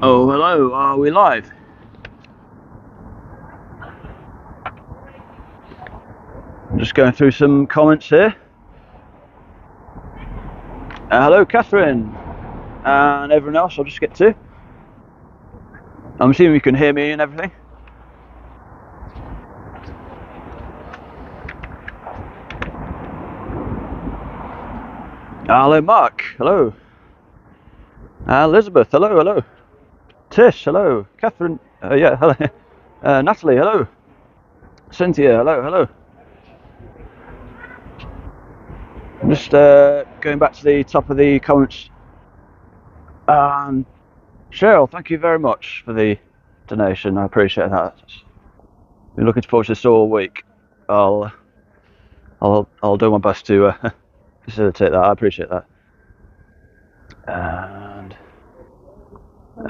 Oh, hello, are we live? I'm just going through some comments here. Hello, Catherine, and everyone else, I'll just get to. I'm assuming you can hear me and everything. Hello, Mark, hello. Elizabeth, hello. Tish, hello. Catherine, yeah, hello. Natalie, hello. Cynthia, hello. I'm just going back to the top of the comments. Cheryl, thank you very much for the donation. I appreciate that. Been looking forward to this all week. I'll do my best to facilitate that. I appreciate that.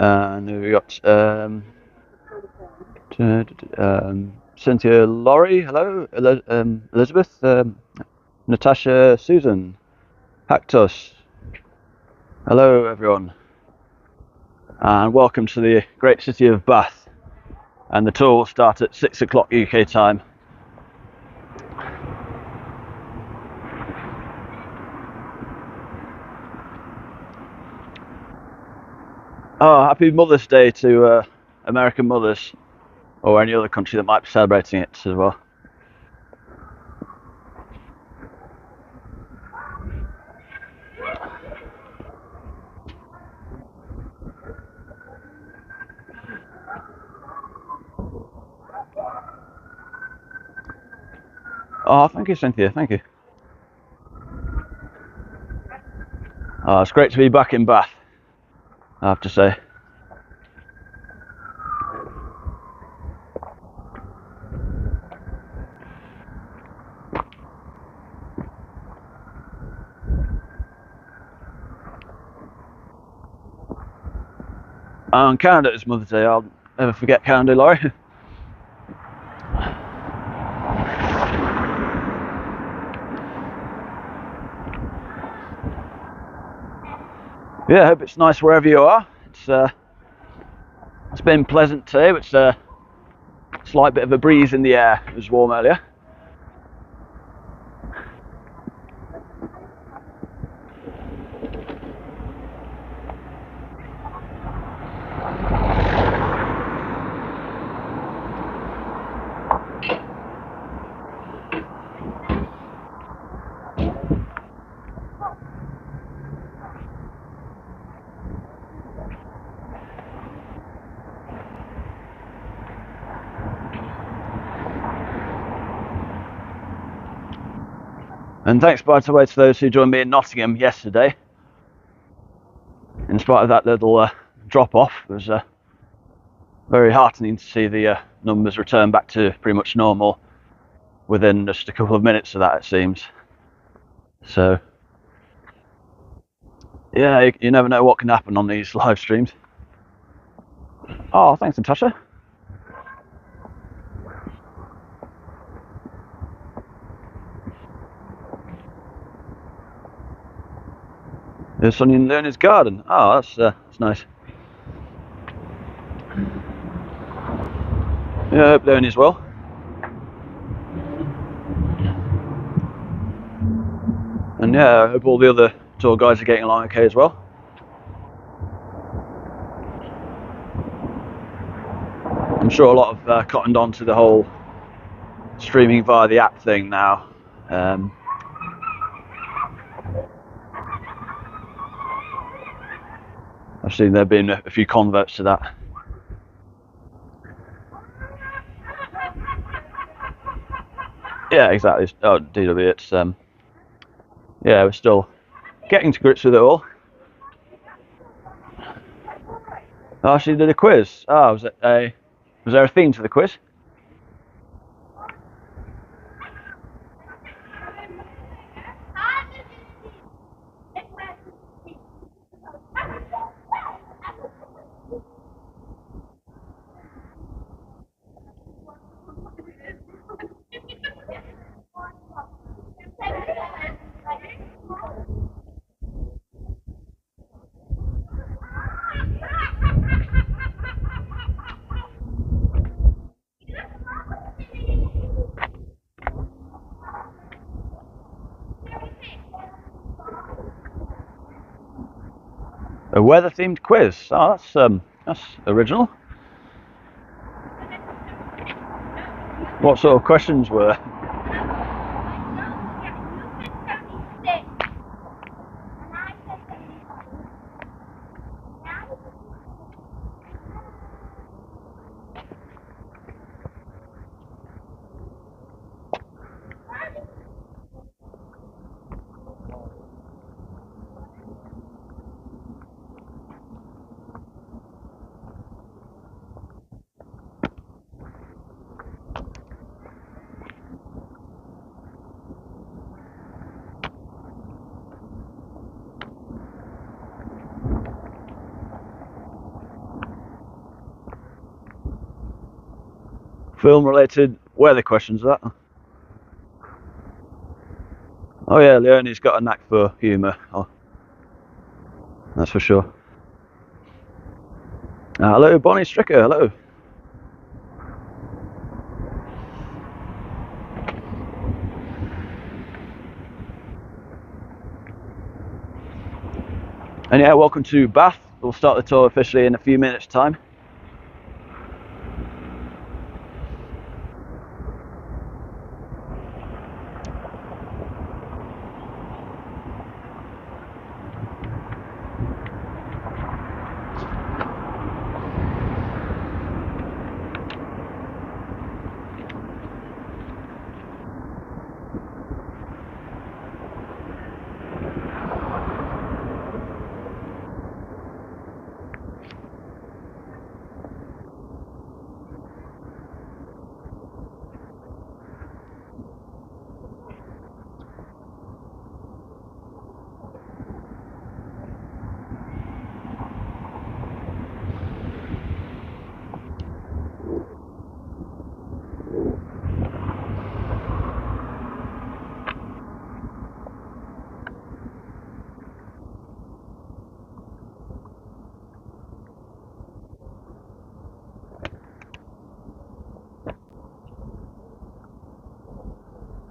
And we got Cynthia, Laurie, hello. Elizabeth, Natasha, Susan, Hactus. Hello, everyone, and welcome to the great city of Bath. And the tour will start at 6 o'clock UK time. Oh, happy Mother's Day to American mothers, or any other country that might be celebrating it as well. Oh, thank you, Cynthia, thank you. Oh, it's great to be back in Bath, I have to say. On Canada, it's Mother's Day. I'll never forget Canada, Laurie. Yeah, I hope it's nice wherever you are. It's been pleasant today, but it's a slight bit of a breeze in the air. It was warm earlier. And thanks, by the way, to those who joined me in Nottingham yesterday. In spite of that little drop-off, it was very heartening to see the numbers return back to pretty much normal within just a couple of minutes of that, it seems. So, yeah, you never know what can happen on these live streams. Oh, thanks, Natasha. There's Sonny in Learner's garden. Oh, that's nice. Yeah, I hope Learny's well. And yeah, I hope all the other tour guides are getting along okay as well. I'm sure a lot have cottoned on to the whole streaming via the app thing now. I've seen there been a few converts to that. Yeah, exactly. Oh, DW, it's yeah, we're still getting to grips with it all. Oh, she did a quiz. Oh, was there a theme to the quiz? A weather-themed quiz. Oh, that's original. What sort of questions were there? Film-related weather questions, that? Oh yeah, Leonie's got a knack for humour. Oh, that's for sure. Hello, Bonnie Stricker. Hello. And yeah, welcome to Bath. We'll start the tour officially in a few minutes' time.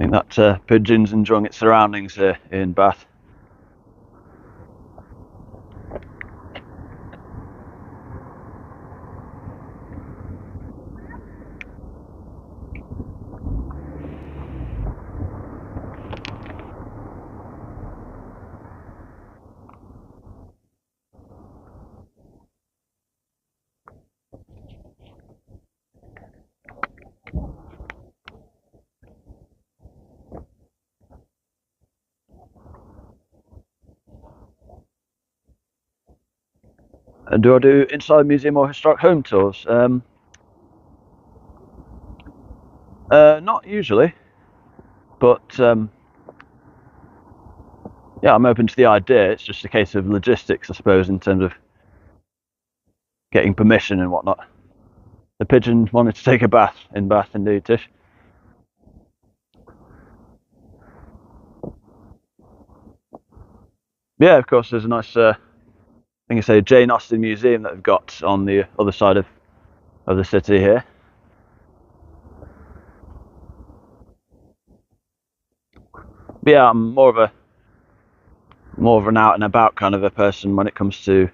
I think that pigeon's enjoying its surroundings here in Bath. And do I do inside museum or historic home tours? Not usually, but yeah, I'm open to the idea. It's just a case of logistics, I suppose, in terms of getting permission and whatnot. The pigeon wanted to take a bath in Bath, indeed, Tish. Yeah, of course. There's a nice, I think it's a Jane Austen museum that they've got on the other side of the city here. But yeah, I'm more of an out and about kind of a person when it comes to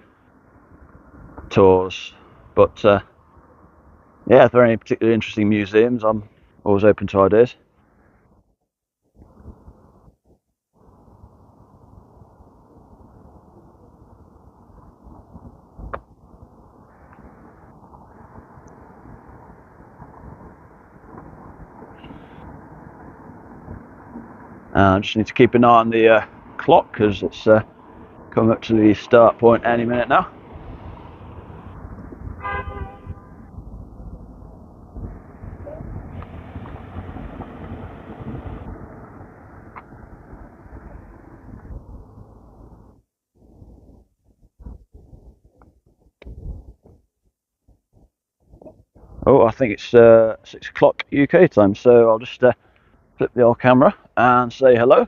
tours. But yeah, if there are any particularly interesting museums, I'm always open to ideas. I just need to keep an eye on the clock because it's coming up to the start point any minute now. Oh, I think it's 6 o'clock UK time, so I'll just flip the old camera and say hello.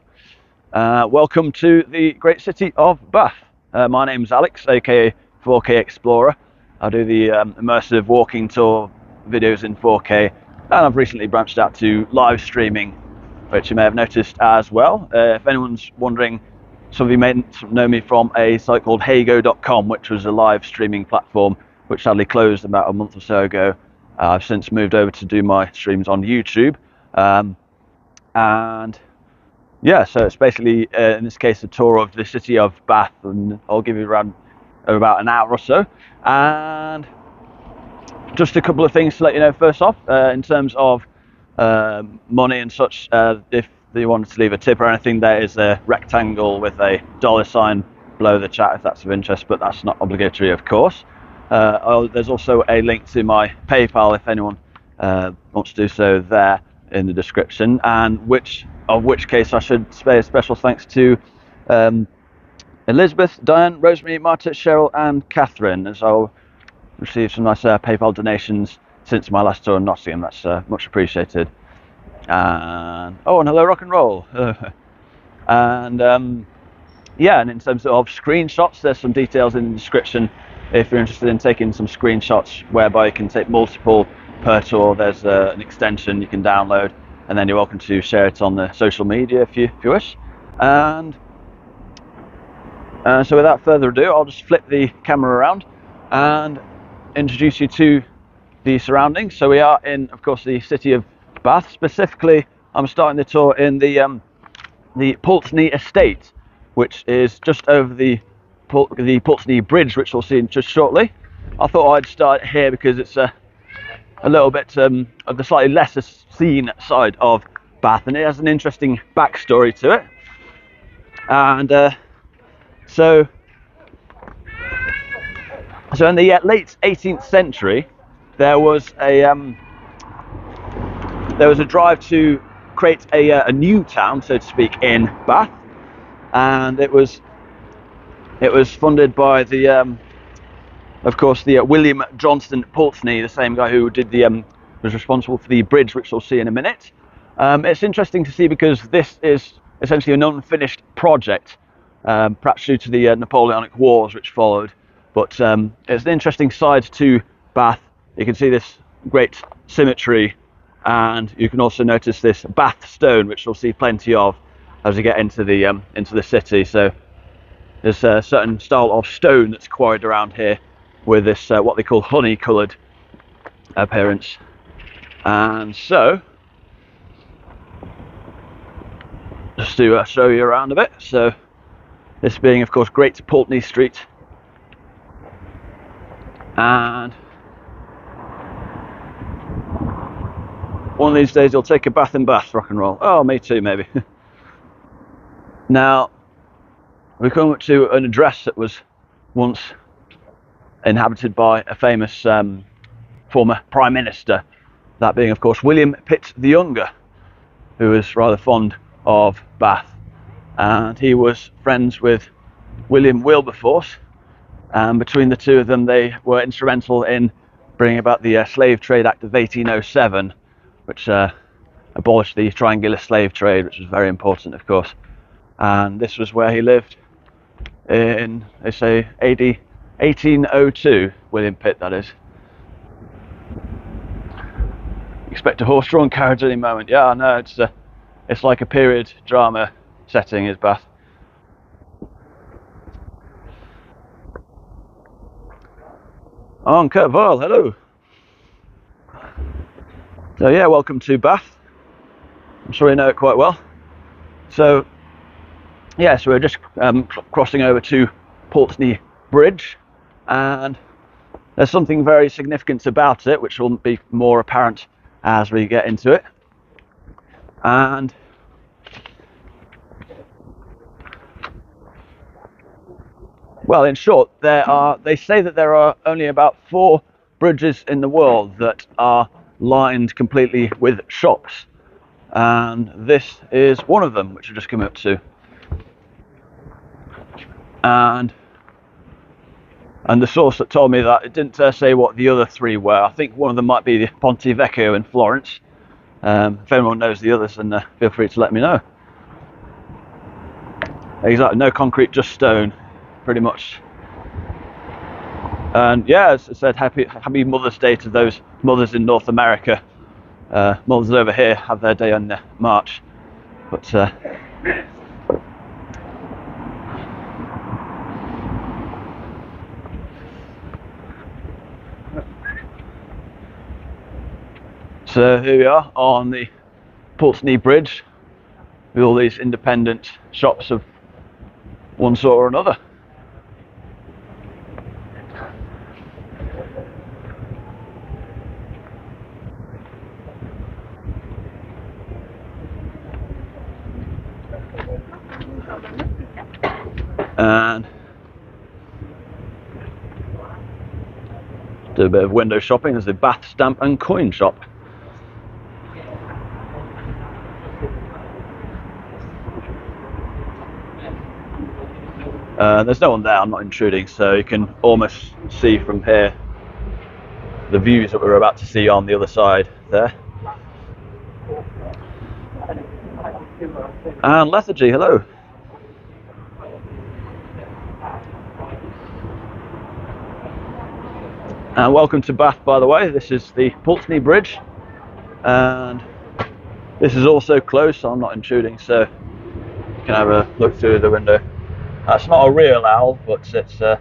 Welcome to the great city of Bath. My name's Alex, aka 4K Explorer. I do the immersive walking tour videos in 4K, and I've recently branched out to live streaming, which you may have noticed as well. If anyone's wondering some of you may know me from a site called heygo.com, which was a live streaming platform which sadly closed about a month or so ago. I've since moved over to do my streams on YouTube. And yeah, so it's basically, in this case, a tour of the city of Bath, and I'll give you around about an hour or so. And just a couple of things to let you know first off, in terms of money and such. If you wanted to leave a tip or anything, there is a rectangle with a $sign below the chat if that's of interest, but that's not obligatory, of course. There's also a link to my PayPal if anyone wants to do so there in the description, and which case I should say a special thanks to Elizabeth, Diane, Rosemary, Marta, Cheryl and Catherine, as I'll receive some nice PayPal donations since my last tour in Nottingham. That's much appreciated. And hello rock and roll. And yeah, and in terms of screenshots, there's some details in the description if you're interested in taking some screenshots, whereby you can take multiple per tour. There's an extension you can download, and then you're welcome to share it on the social media if you wish. And so without further ado, I'll just flip the camera around and introduce you to the surroundings. So we are in, of course, the city of Bath. Specifically, I'm starting the tour in the Pulteney Estate, which is just over the Pulteney Bridge, which we'll see just shortly. I thought I'd start here because it's a little bit of the slightly lesser seen side of Bath, and it has an interesting backstory to it. And so in the late 18th century, there was a drive to create a new town, so to speak, in Bath, and it was funded by of course, the William Johnston Pulteney, the same guy who did was responsible for the bridge, which we'll see in a minute. It's interesting to see because this is essentially an unfinished project, perhaps due to the Napoleonic Wars which followed. But it's an interesting side to Bath. You can see this great symmetry, and you can also notice this Bath stone, which we'll see plenty of as we get into the city. So there's a certain style of stone that's quarried around here with this what they call honey-coloured appearance. And so just to show you around a bit. So this being, of course, Great Pulteney Street, and one of these days you'll take a bath in Bath, rock and roll. Oh, me too, maybe. Now we come up to an address that was once inhabited by a famous former Prime Minister, that being, of course, William Pitt the Younger, who was rather fond of Bath, and he was friends with William Wilberforce, and between the two of them they were instrumental in bringing about the Slave Trade Act of 1807, which abolished the triangular slave trade, which was very important, of course. And this was where he lived in, they say, AD 1802, William Pitt, that is. Expect a horse-drawn carriage any moment. Yeah, I know, it's like a period drama setting, is Bath. Oh, Kurt Vile, hello. So yeah, welcome to Bath. I'm sure you know it quite well. So yeah, so we're just crossing over to Pulteney Bridge, and there's something very significant about it which will be more apparent as we get into it. And well, in short, they say that there are only about 4 bridges in the world that are lined completely with shops, and this is one of them, which we've just come up to. And the source that told me that, it didn't say what the other 3 were. I think one of them might be the Ponte Vecchio in Florence. If anyone knows the others, then feel free to let me know. Exactly, no concrete, just stone, pretty much. And yeah, as I said, happy Mother's Day to those mothers in North America. Mothers over here have their day on March, but So here we are on the Pulteney Bridge with all these independent shops of one sort or another. And do a bit of window shopping. There's the Bath Stamp and Coin Shop. There's no one there, I'm not intruding, so you can almost see from here the views that we're about to see on the other side there. And Lethargy, hello. And welcome to Bath, by the way. This is the Pulteney Bridge, and this is also closed, so I'm not intruding, so you can have a look through the window. It's not a real owl, but it's a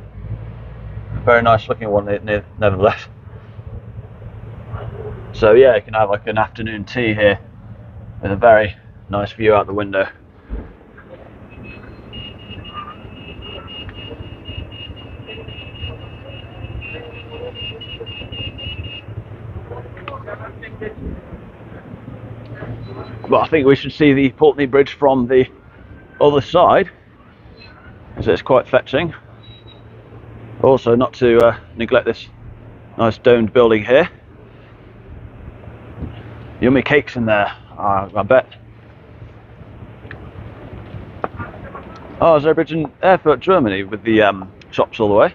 very nice looking one nevertheless. So yeah, you can have like an afternoon tea here with a very nice view out the window. But I think we should see the Pulteney Bridge from the other side, as it's quite fetching. Also, not to neglect this nice domed building here. Yummy cakes in there, I bet. Oh, there's a bridge in Erfurt, Germany, with the shops all the way.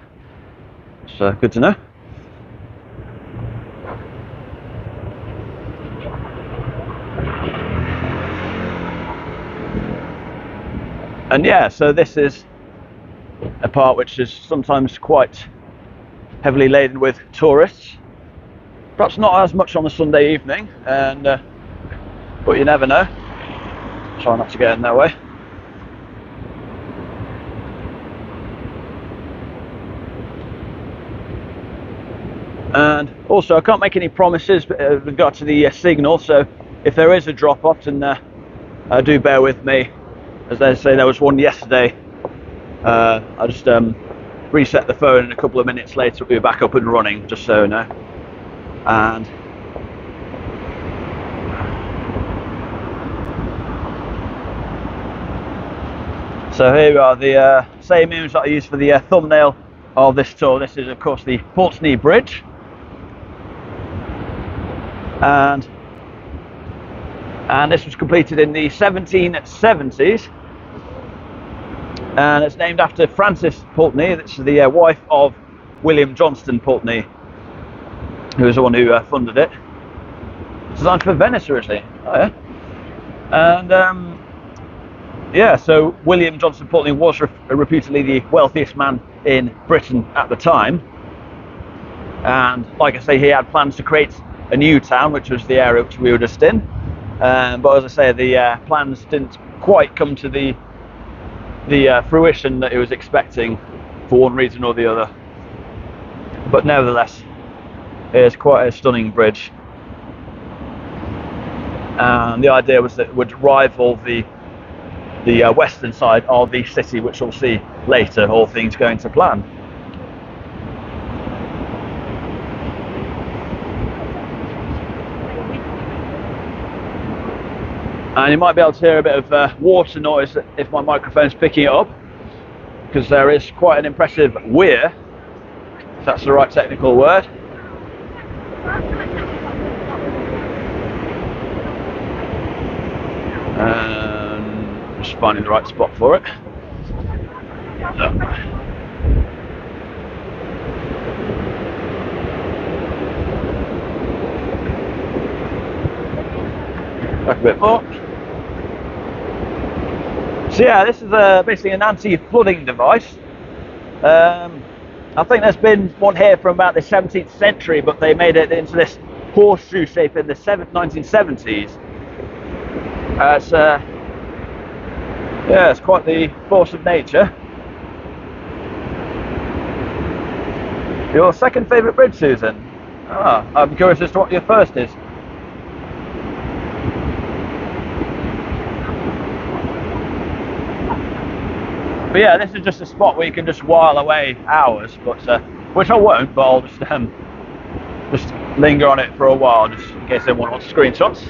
So good to know. And yeah, so this is a part which is sometimes quite heavily laden with tourists. Perhaps not as much on the Sunday evening, and but you never know. Try not to get in their way. And also, I can't make any promises with regard to the signal, so if there is a drop off, then do bear with me. As they say, there was one yesterday. I just reset the phone, and a couple of minutes later it'll be back up and running, just so you know. And so here we are, the same image that I used for the thumbnail of this tour. This is of course the Pulteney Bridge, and this was completed in the 1770s, and it's named after Frances Pulteney. It's the wife of William Johnston Pulteney, who was the one who funded it. It's designed for Venice originally. Oh yeah. And yeah, so William Johnston Pulteney was reputedly the wealthiest man in Britain at the time, and like I say, he had plans to create a new town, which was the area which we were just in, but as I say, the plans didn't quite come to the fruition that he was expecting for one reason or the other. But nevertheless, it is quite a stunning bridge, and the idea was that it would rival the western side of the city, which we'll see later, all things going to plan. And you might be able to hear a bit of water noise if my microphone's picking it up, because there is quite an impressive weir, if that's the right technical word. And just finding the right spot for it. Back a bit more. So yeah, this is basically an anti-flooding device. I think there's been one here from about the 17th century, but they made it into this horseshoe shape in the 1970s. Yeah, it's quite the force of nature. Your second favourite bridge, Susan? I'm curious as to what your first is. But yeah, this is just a spot where you can just while away hours, but which I won't, but I'll just linger on it for a while, just in case anyone wants screenshots.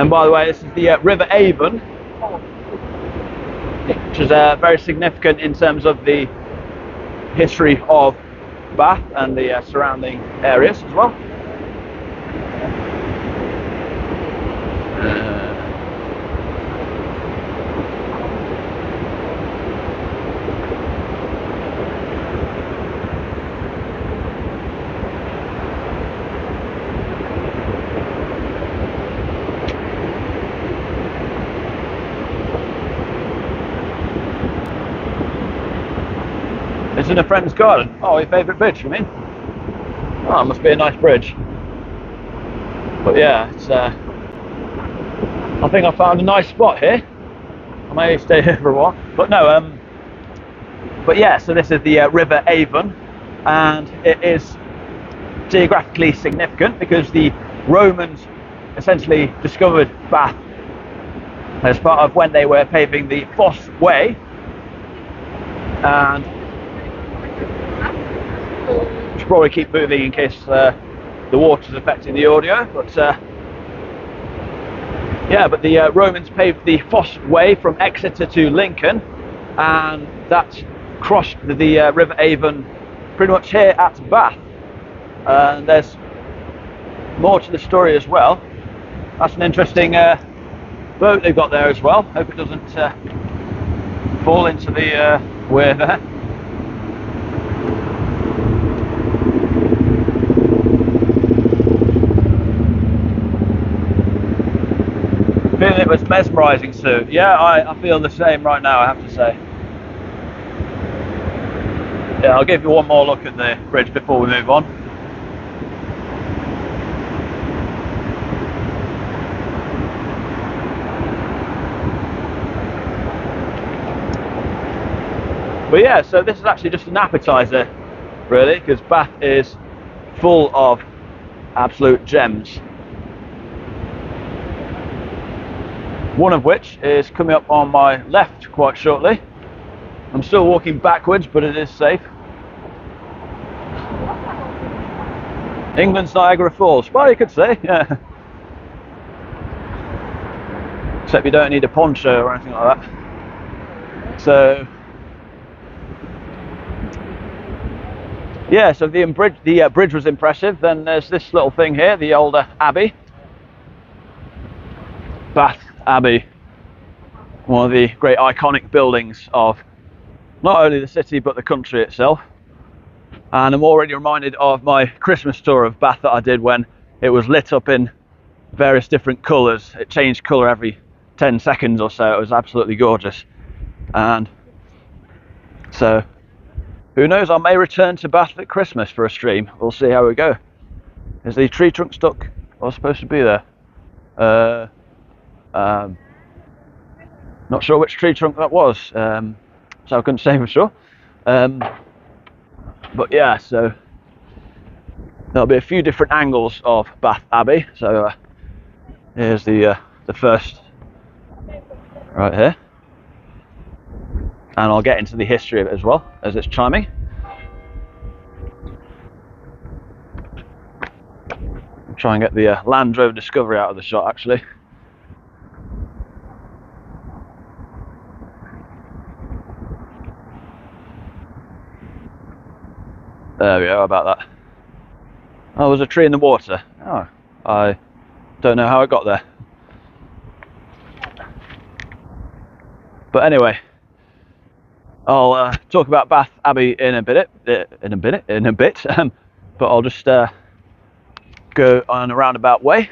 And by the way, this is the River Avon, which is very significant in terms of the history of Bath and the surrounding areas as well. It's in a friend's garden. Oh, your favourite bridge, you mean? Oh, it must be a nice bridge. But yeah, it's, I think I found a nice spot here. I may stay here for a while. But no, but yeah, so this is the River Avon, and it is geographically significant because the Romans essentially discovered Bath as part of when they were paving the Fosse Way, and should probably keep moving in case the water's affecting the audio, but yeah, but the Romans paved the Fosse Way from Exeter to Lincoln, and that crossed the River Avon pretty much here at Bath. And there's more to the story as well. That's an interesting boat they've got there as well. Hope it doesn't fall into the weir there. Feeling it was mesmerising, Sue. Yeah, I feel the same right now, I have to say. Yeah, I'll give you one more look at the bridge before we move on. But yeah, so this is actually just an appetizer, really, because Bath is full of absolute gems. One of which is coming up on my left quite shortly. I'm still walking backwards, but it is safe. England's Niagara Falls. Well, you could say, yeah. Except you don't need a poncho or anything like that. So, yeah, so the bridge was impressive. Then there's this little thing here, the older Abbey. Bath Abbey, one of the great iconic buildings of not only the city but the country itself. And I'm already reminded of my Christmas tour of Bath that I did when it was lit up in various different colours. It changed colour every 10 seconds or so. It was absolutely gorgeous. And so, who knows, I may return to Bath at Christmas for a stream. We'll see how we go. Is the tree trunk stuck? I was supposed to be there. Not sure which tree trunk that was, so I couldn't say for sure. But yeah, so there'll be a few different angles of Bath Abbey. So here's the first right here, and I'll get into the history of it as well as it's chiming. I'll try and get the Land Rover Discovery out of the shot actually. There we go, how about that? Oh, there's a tree in the water. Oh, I don't know how it got there. But anyway, I'll talk about Bath Abbey in a bit. But I'll just go on a roundabout way.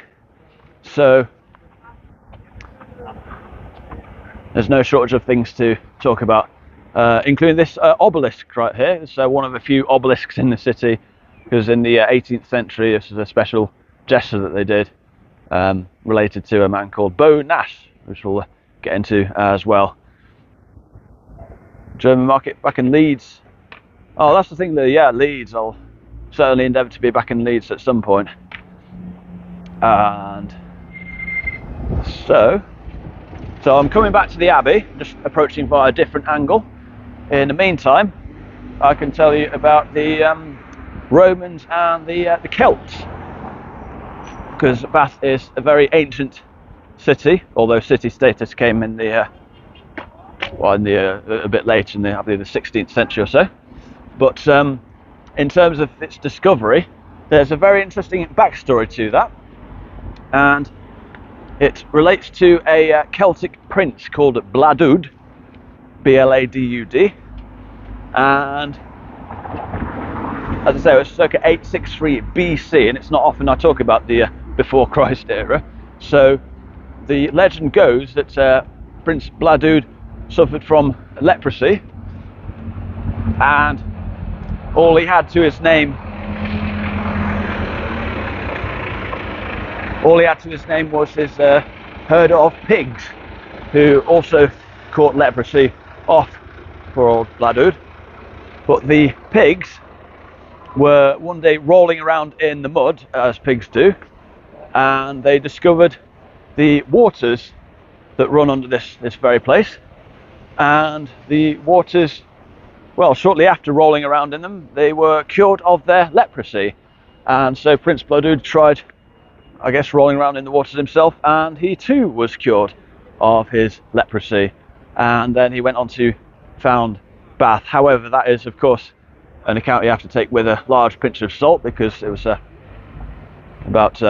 So there's no shortage of things to talk about. Including this obelisk right here. It's one of a few obelisks in the city, because in the 18th century this is a special gesture that they did related to a man called Beau Nash, which we'll get into as well. German market back in Leeds. Oh, that's the thing there, yeah, Leeds. I'll certainly endeavour to be back in Leeds at some point. And So I'm coming back to the Abbey, just approaching via a different angle. In the meantime, I can tell you about the Romans and the Celts, because Bath is a very ancient city, although city status came in the a bit later, in I believe the 16th century or so. But in terms of its discovery, there's a very interesting backstory to that, and it relates to a Celtic prince called Bladud, B-L-A-D-U-D, and as I say, it was circa 863 BC, and it's not often I talk about the before Christ era. So the legend goes that Prince Bladud suffered from leprosy, and all he had to his name was his herd of pigs, who also caught leprosy off poor old Bladud. But the pigs were one day rolling around in the mud, as pigs do, and they discovered the waters that run under this very place. And the waters, well, shortly after rolling around in them, they were cured of their leprosy. And so Prince Bladud tried, I guess, rolling around in the waters himself, and he too was cured of his leprosy. And then he went on to found Bath. However, that is, of course, an account you have to take with a large pinch of salt, because it was about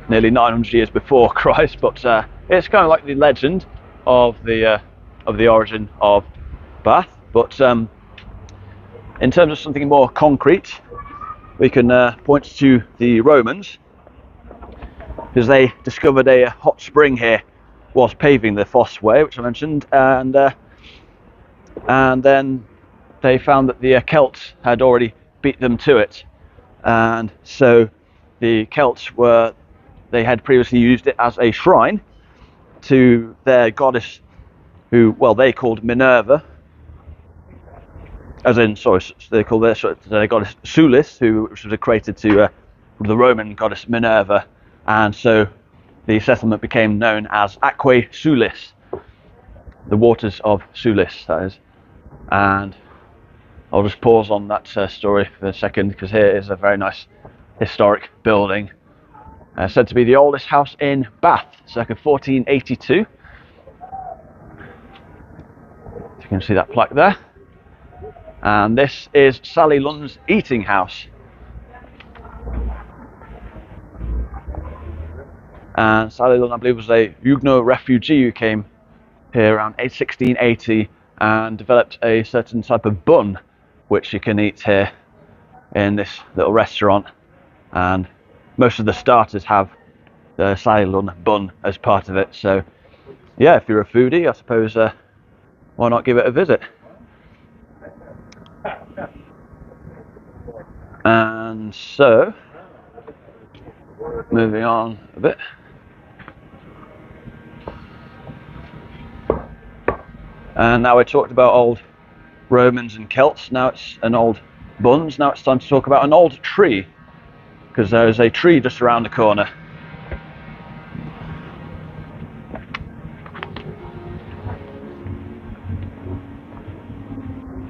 nearly 900 years before Christ. But it's kind of like the legend of the origin of Bath. But in terms of something more concrete, we can point to the Romans, because they discovered a hot spring here whilst paving the Fosse Way, which I mentioned, and then they found that the Celts had already beat them to it, and so the Celts they had previously used it as a shrine to their goddess, who, well, they called Minerva, they called their goddess Sulis, which was equated to the Roman goddess Minerva, and so the settlement became known as a.k.a. Sulis, the waters of Sulis, that is. And I'll just pause on that story for a second, because here is a very nice historic building, said to be the oldest house in Bath, circa 1482. You can see that plaque there. And this is Sally Lunn's eating house. And Sally Lunn, I believe, was a Huguenot refugee who came here around 1680 and developed a certain type of bun which you can eat here in this little restaurant, and most of the starters have the Sally Lunn bun as part of it. So yeah, if you're a foodie, I suppose why not give it a visit. And so moving on a bit, and now we talked about old Romans and Celts, now it's an old buns, now it's time to talk about an old tree, because there is a tree just around the corner.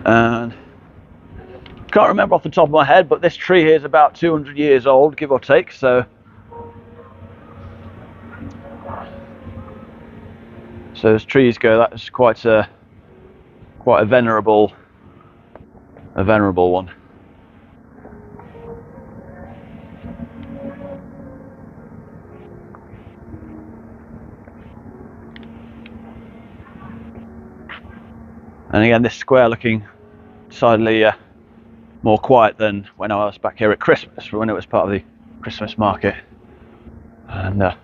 And can't remember off the top of my head, but this tree here is about 200 years old, give or take. So as trees go, that's quite a venerable one. And again, this square looking decidedly more quiet than when I was back here at Christmas, when it was part of the Christmas market, and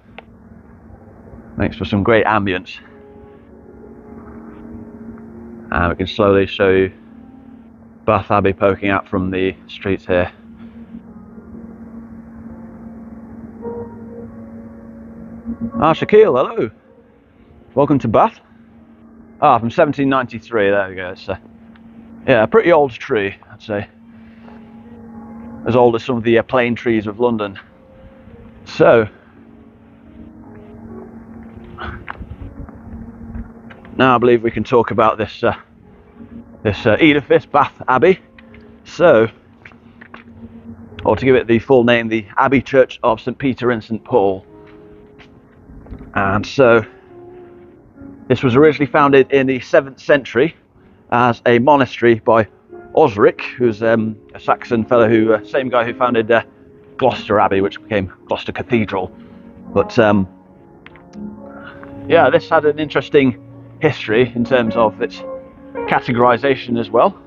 makes for some great ambience. And we can slowly show you Bath Abbey poking out from the streets here. Shaquille, hello. Welcome to Bath. From 1793, there we go. It's yeah, a pretty old tree, I'd say. As old as some of the plane trees of London. So, now I believe we can talk about this edifice, Bath Abbey. So, or to give it the full name, the Abbey Church of St Peter and St Paul. And so, this was originally founded in the 7th century as a monastery by Osric, who's a Saxon fellow who, same guy who founded Gloucester Abbey, which became Gloucester Cathedral. But yeah, this had an interesting history in terms of its categorization as well.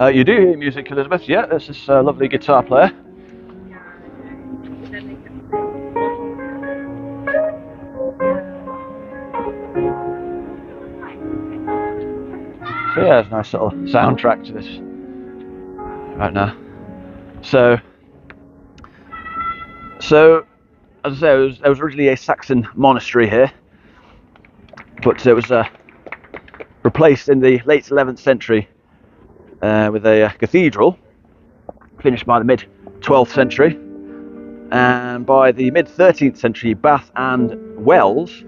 You do hear music, Elizabeth? Yeah, there's this lovely guitar player. So yeah, there's a nice little soundtrack to this right now. So as I say, there was originally a Saxon monastery here, but it was replaced in the late 11th century with a cathedral, finished by the mid 12th century, and by the mid 13th century, Bath and Wells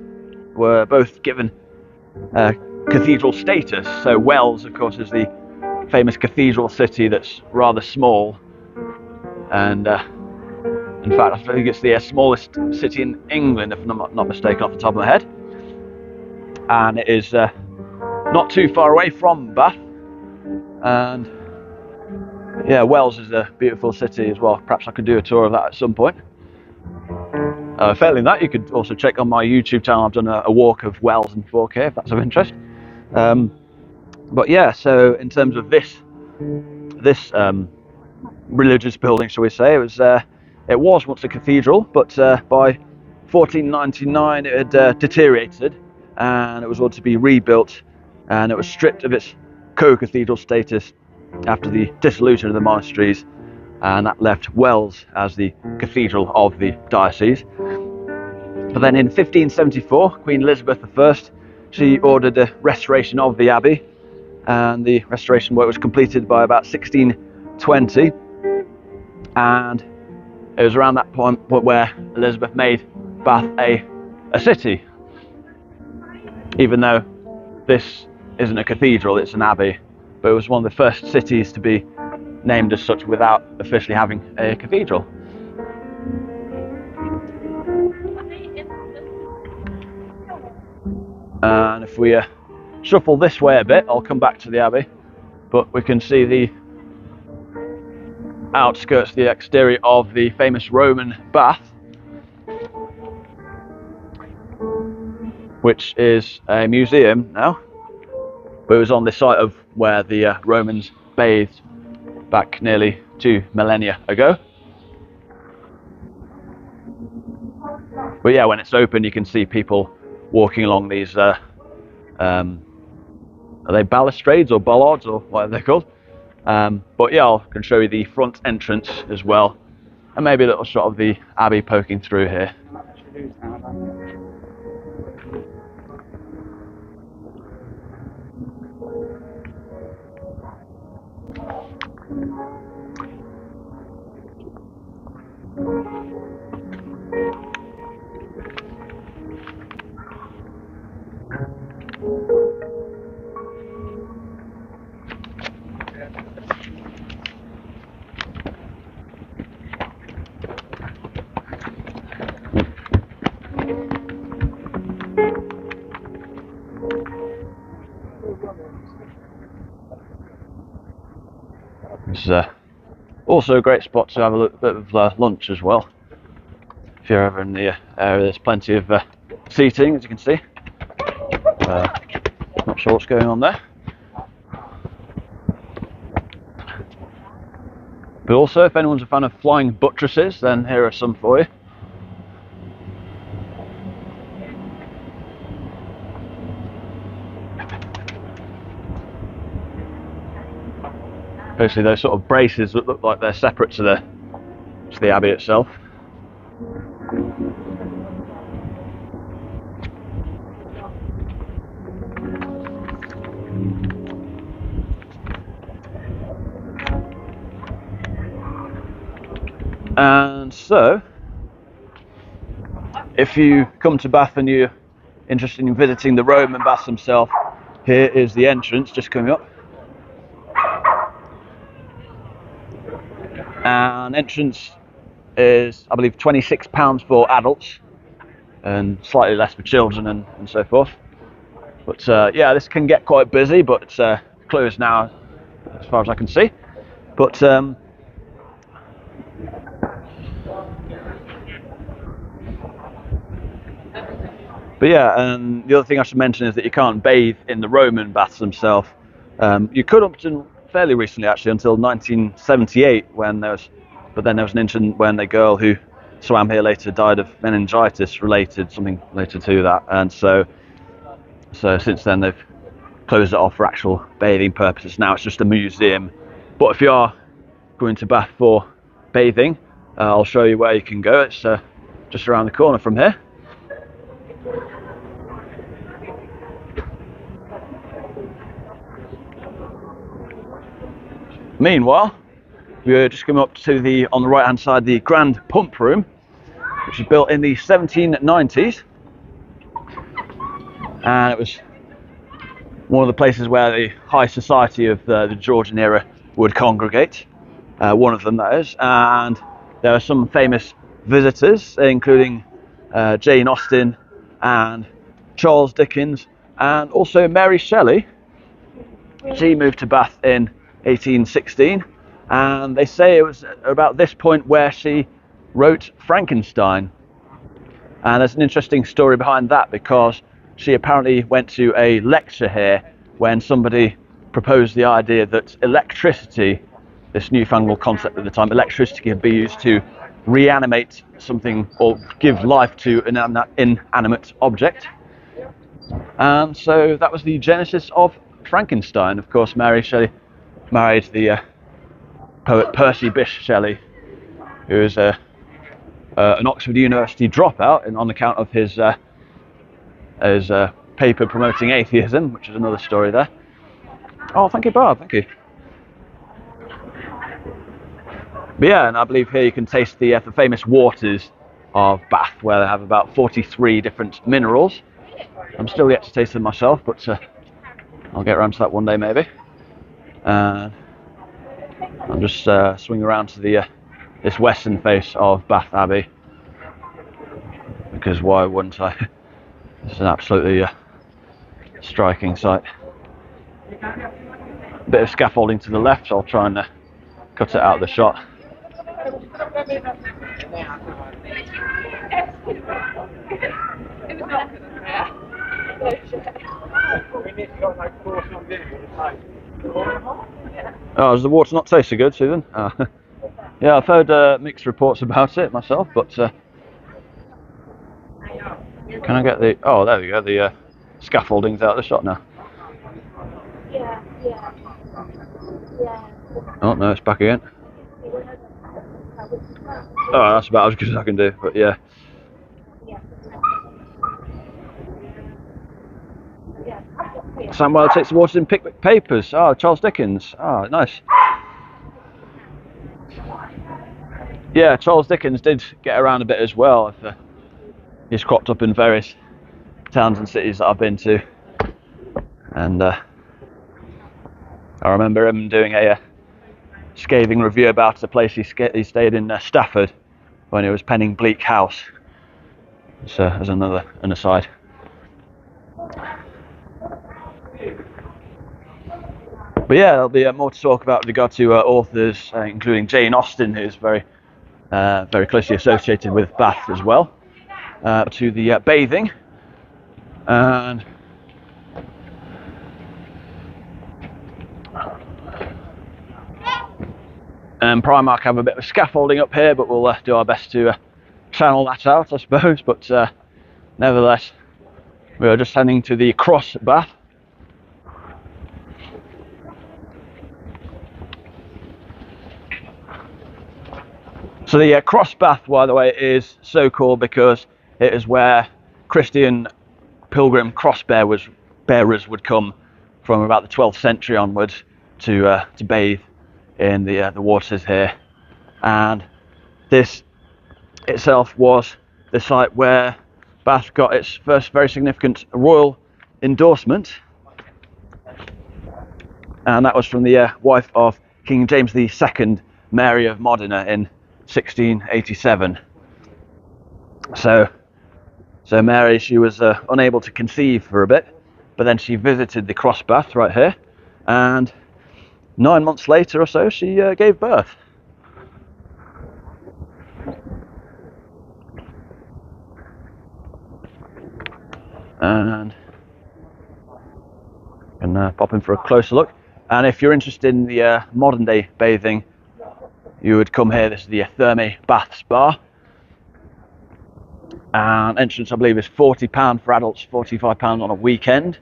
were both given cathedral status. So Wells, of course, is the famous cathedral city that's rather small, and in fact, I think it's the smallest city in England, if I'm not mistaken, off the top of my head. And it is not too far away from Bath. And yeah, Wells is a beautiful city as well. Perhaps I could do a tour of that at some point. Failing that, you could also check on my YouTube channel. I've done a walk of Wells in 4K, if that's of interest. But yeah, so in terms of this religious building, shall we say, it was once a cathedral, but by 1499 it had deteriorated, and it was ordered to be rebuilt, and it was stripped of its co-cathedral status after the dissolution of the monasteries, and that left Wells as the cathedral of the diocese. But then in 1574, Queen Elizabeth I, she ordered a restoration of the abbey, and the restoration work was completed by about 1620, and it was around that point where Elizabeth made Bath a city, even though this isn't a cathedral, it's an abbey, but it was one of the first cities to be named as such without officially having a cathedral. And if we shuffle this way a bit, I'll come back to the abbey, but we can see the outskirts, the exterior of the famous Roman bath, which is a museum now, but it was on the site of where the Romans bathed back nearly 2 millennia ago. But yeah, when it's open, you can see people walking along these are they balustrades or bollards or whatever they're called? But yeah, I can show you the front entrance as well, and maybe a little shot of the abbey poking through here. This is also a great spot to have a bit of lunch as well. If you're ever in the area, there's plenty of seating, as you can see. Not sure what's going on there. But also, if anyone's a fan of flying buttresses, then here are some for you. Basically, those sort of braces that look like they're separate to the abbey itself. And so, if you come to Bath and you're interested in visiting the Roman baths themselves, Here is the entrance just coming up. And entrance is, I believe, £26 for adults and slightly less for children and so forth. But yeah, this can get quite busy, but it's closed now as far as I can see. But yeah, and the other thing I should mention is that you can't bathe in the Roman baths themselves. You could up to fairly recently, actually, until 1978, when but then there was an incident when a girl who swam here later died of meningitis something related to that, and so since then they've closed it off for actual bathing purposes. Now it's just a museum. But if you are going to Bath for bathing, I'll show you where you can go. It's just around the corner from here. Meanwhile, we're just coming up to on the right hand side, the Grand Pump Room, which was built in the 1790s, and it was one of the places where the high society of the Georgian era would congregate, one of them that is, and there are some famous visitors, including Jane Austen and Charles Dickens, and also Mary Shelley. She moved to Bath in 1816, and they say it was about this point where she wrote Frankenstein. And there's an interesting story behind that, because she apparently went to a lecture here when somebody proposed the idea that electricity, this newfangled concept at the time, electricity could be used to reanimate something or give life to an inanimate object. And so that was the genesis of Frankenstein. Of course, Mary Shelley married the poet Percy Bysshe Shelley, who is an Oxford University dropout on account of his paper promoting atheism, which is another story there. Oh, thank you, Bob. Thank you. But yeah, and I believe here you can taste the famous waters of Bath, where they have about 43 different minerals. I'm still yet to taste them myself, but I'll get around to that one day maybe. I'm just swinging around to this western face of Bath Abbey, because why wouldn't I? It's an absolutely striking sight. Bit of scaffolding to the left, so I'll try and cut it out of the shot. Oh, does the water not taste so good, Susan? Yeah, I've heard mixed reports about it myself, but can I get the... Oh, there we go, the scaffolding's out of the shot now. Yeah. Oh, no, it's back again. Oh, that's about as good as I can do, but yeah. Samuel takes the waters in Pickwick Papers. Oh, Charles Dickens. Oh, nice. Yeah, Charles Dickens did get around a bit as well. He's cropped up in various towns and cities that I've been to. And I remember him doing a scathing review about a place he stayed in Stafford when he was penning Bleak House. So, as an aside. But yeah, there'll be more to talk about with regard to authors, including Jane Austen, who's very closely associated with Bath as well, to the bathing, and Primark have a bit of scaffolding up here, but we'll do our best to channel that out, I suppose. But nevertheless, we are just heading to the Cross Bath. So the Cross Bath, by the way, is so called because it is where Christian pilgrim cross bearers would come from about the 12th century onwards to bathe in the waters here. And this itself was the site where Bath got its first very significant royal endorsement. and that was from the wife of King James II, Mary of Modena, in 1687. So Mary, she was unable to conceive for a bit, but then she visited the cross bath right here, and 9 months later or so, she gave birth. And can pop in for a closer look. And if you're interested in the modern day bathing, you would come here. This is the Thermae Bath Spa, and entrance, I believe, is £40 for adults, £45 on a weekend.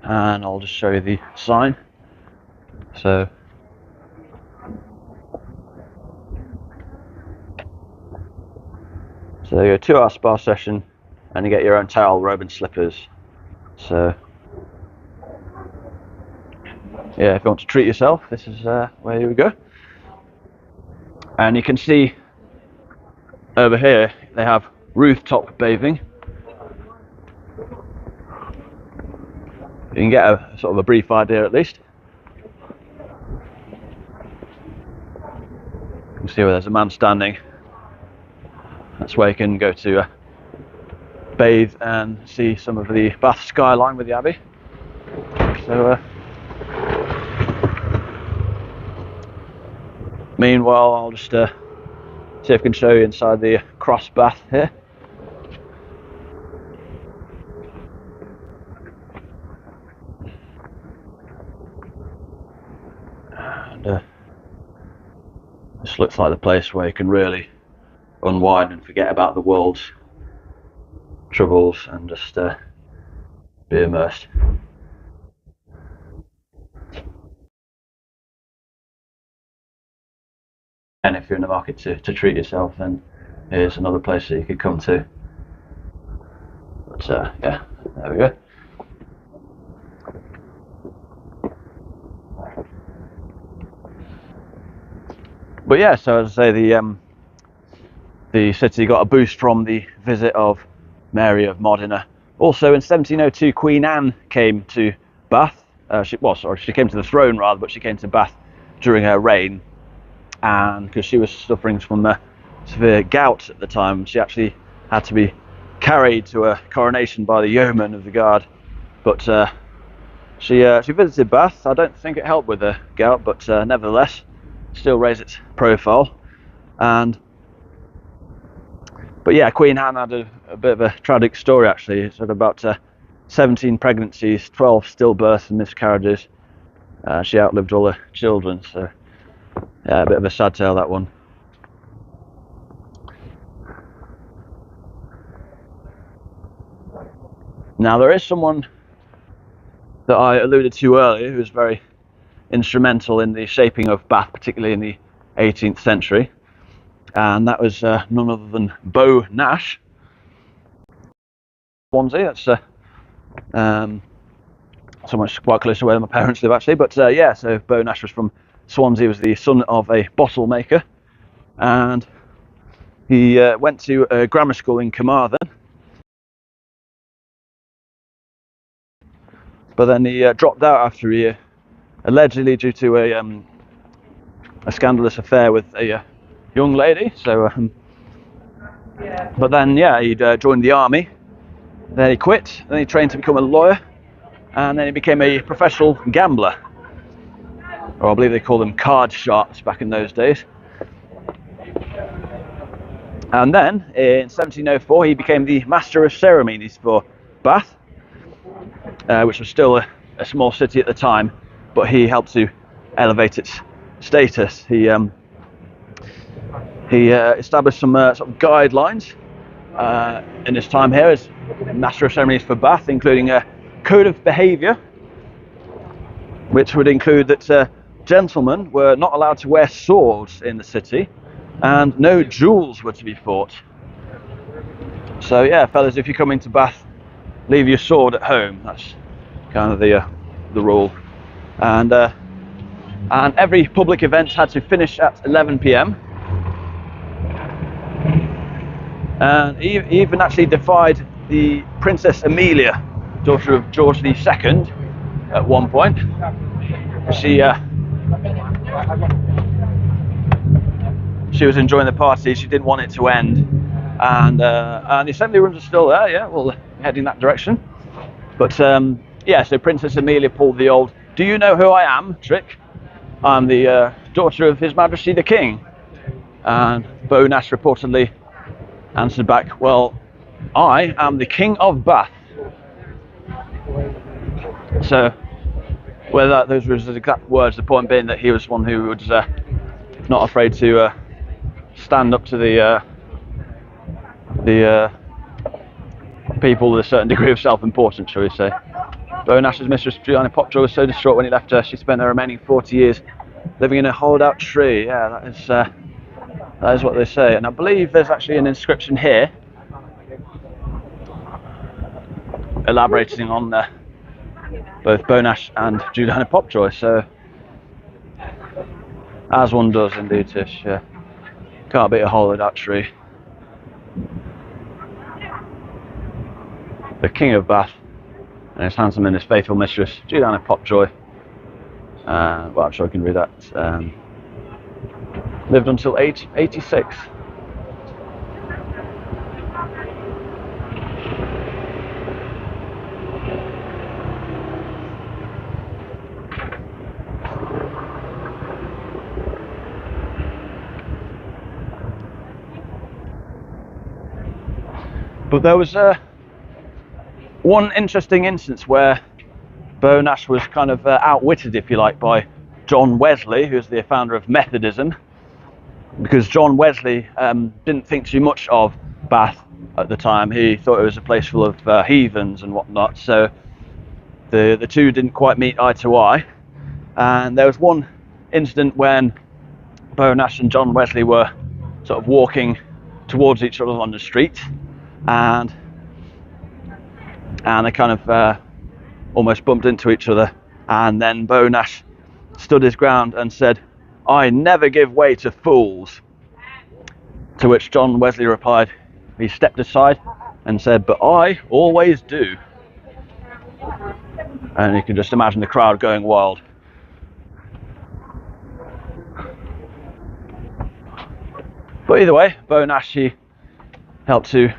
And I'll just show you the sign. So your 2-hour spa session, and you get your own towel, robe and slippers. So yeah, if you want to treat yourself, this is where you would go. And you can see over here they have rooftop bathing. You can get a sort of a brief idea at least. You can see where there's a man standing. That's where you can go to bathe and see some of the Bath skyline with the Abbey. So meanwhile, I'll just see if I can show you inside the cross bath here. And this looks like the place where you can really unwind and forget about the world's troubles and just be immersed. And if you're in the market to treat yourself, then here's another place that you could come to. But yeah, there we go. But yeah, so as I say, the city got a boost from the visit of Mary of Modena. Also in 1702, Queen Anne came to Bath. She came to the throne rather, but she came to Bath during her reign. And because she was suffering from severe gout at the time, she actually had to be carried to a coronation by the yeomen of the guard. But she visited Bath. I don't think it helped with the gout, but nevertheless, still raised its profile. But yeah, Queen Anne had a bit of a tragic story actually. It's had about 17 pregnancies, 12 stillbirths and miscarriages. She outlived all her children, so yeah, a bit of a sad tale, that one. Now there is someone that I alluded to earlier who was very instrumental in the shaping of Bath, particularly in the 18th century, and that was none other than Beau Nash. Swansea, that's so much quite close to where my parents live actually, but yeah, so Beau Nash was from Swansea, was the son of a bottle maker, and he went to a grammar school in Carmarthen, but then he dropped out after a year, allegedly due to a scandalous affair with a young lady. So but then yeah, he'd joined the army, then he quit, then he trained to become a lawyer, and then he became a professional gambler, or I believe they called them card sharps back in those days. And then in 1704 he became the Master of Ceremonies for Bath, which was still a small city at the time, but he helped to elevate its status. He established some sort of guidelines in his time here as Master of Ceremonies for Bath, including a code of behaviour, which would include that gentlemen were not allowed to wear swords in the city, and no duels were to be fought. So yeah, fellas, if you come into Bath, leave your sword at home. That's kind of the rule. And every public event had to finish at 11 p.m. And he even actually defied the Princess Amelia, daughter of George II, at one point. she was enjoying the party. She didn't want it to end, and the assembly rooms are still there. Yeah, well, heading that direction. But yeah, so Princess Amelia pulled the old "Do you know who I am?" trick. I'm the daughter of His Majesty the King. And Beau Nash reportedly answered back, "Well, I am the King of Bath." So, whether those were his exact words, the point being that he was one who was not afraid to stand up to the people with a certain degree of self-importance, shall we say. Beau Nash's mistress, Juliana Popjoy, was so distraught when he left her, she spent the remaining 40 years living in a holdout tree. Yeah, that is what they say. And I believe there's actually an inscription here elaborating on both Beau Nash and Juliana Popjoy. So, as one does indeed, Tish. Yeah. Can't beat a holdout tree. The King of Bath and his handsome and his faithful mistress, Juliana Popjoy. Well, I'm sure I can read that. Lived until 86. But there was one interesting instance where Beau Nash was kind of outwitted, if you like, by John Wesley, who's the founder of Methodism, because John Wesley didn't think too much of Bath at the time. He thought it was a place full of heathens and whatnot, so the two didn't quite meet eye to eye. And there was one incident when Beau Nash and John Wesley were sort of walking towards each other on the street, and they kind of almost bumped into each other, and then Beau Nash stood his ground and said, "I never give way to fools." To which John Wesley replied, he stepped aside and said, "But I always do." And you can just imagine the crowd going wild. But either way, Beau Nash, he helped to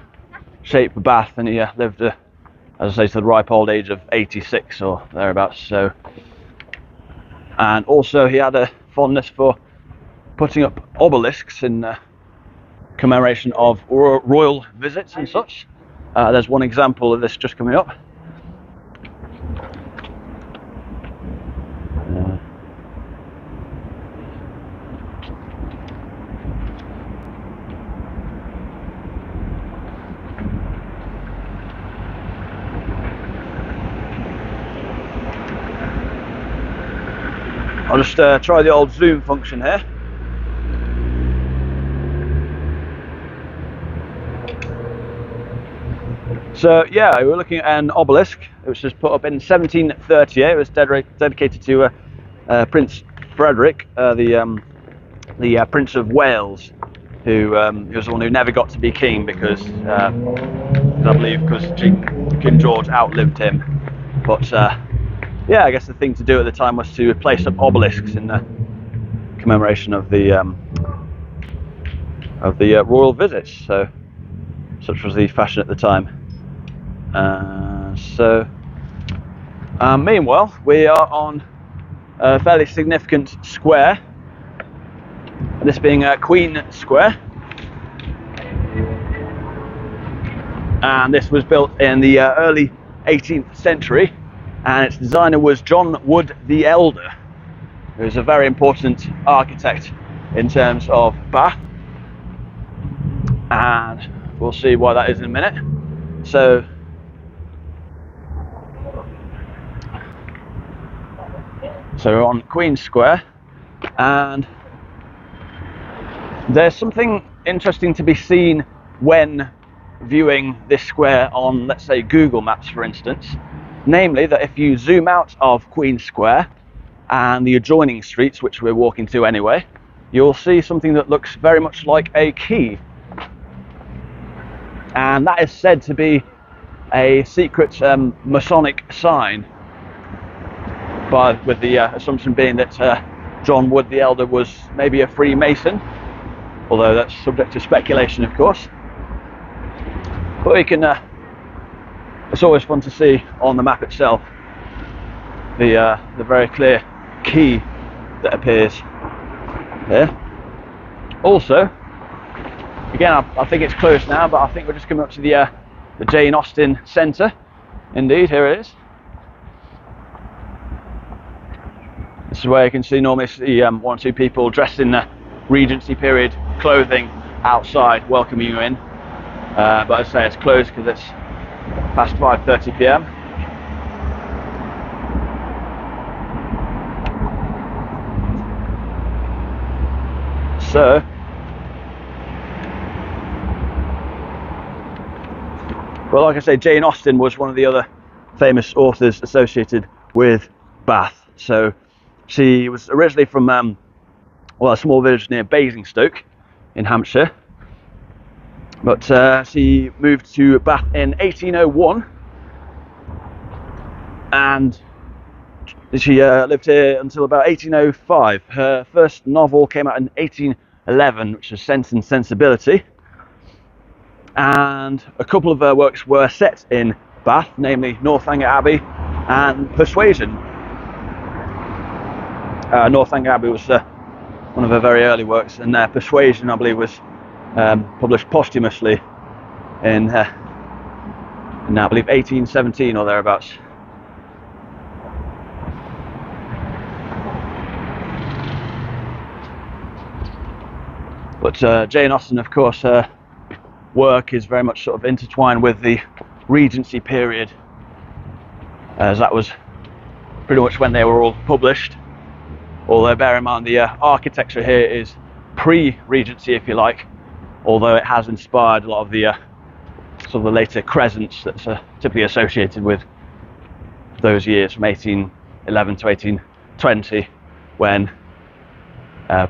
shape Bath, and he lived, as I say, to the ripe old age of 86 or thereabouts. So, and also he had a fondness for putting up obelisks in commemoration of royal visits and such. There's one example of this just coming up. I'll just try the old zoom function here. So yeah, we're looking at an obelisk which was put up in 1738. It was dedicated to Prince Frederick, the Prince of Wales, who was the one who never got to be king because I believe because King George outlived him. But yeah, I guess the thing to do at the time was to place up obelisks in commemoration of the royal visits. So such was the fashion at the time. Meanwhile, we are on a fairly significant square, this being Queen Square, and this was built in the early 18th century, and its designer was John Wood the Elder, who is a very important architect in terms of Bath, and we'll see why that is in a minute. So we're on Queen Square, and there's something interesting to be seen when viewing this square on, let's say, Google Maps, for instance. Namely, that if you zoom out of Queen Square and the adjoining streets, which we're walking to anyway, you'll see something that looks very much like a key. And that is said to be a secret Masonic sign. with the assumption being that John Wood the Elder was maybe a Freemason, although that's subject to speculation, of course. But we can. It's always fun to see on the map itself the very clear key that appears here. Also, again, I think it's closed now, but I think we're just coming up to the Jane Austen Centre. Indeed, here it is. This is where you can normally see one or two people dressed in Regency period clothing outside welcoming you in. But as I say, it's closed because it's past 5:30 p.m. So, well, like I say, Jane Austen was one of the other famous authors associated with Bath. So she was originally from a small village near Basingstoke in Hampshire, but she moved to Bath in 1801, and she lived here until about 1805. Her first novel came out in 1811, which was Sense and Sensibility, and a couple of her works were set in Bath, namely Northanger Abbey and Persuasion. Northanger Abbey was one of her very early works, and Persuasion, I believe, was published posthumously in I believe 1817 or thereabouts. But Jane Austen, of course, her work is very much sort of intertwined with the Regency period, as that was pretty much when they were all published. Although bear in mind the architecture here is pre-Regency, if you like, although it has inspired a lot of the sort of the later Crescents that's typically associated with those years from 1811 to 1820, when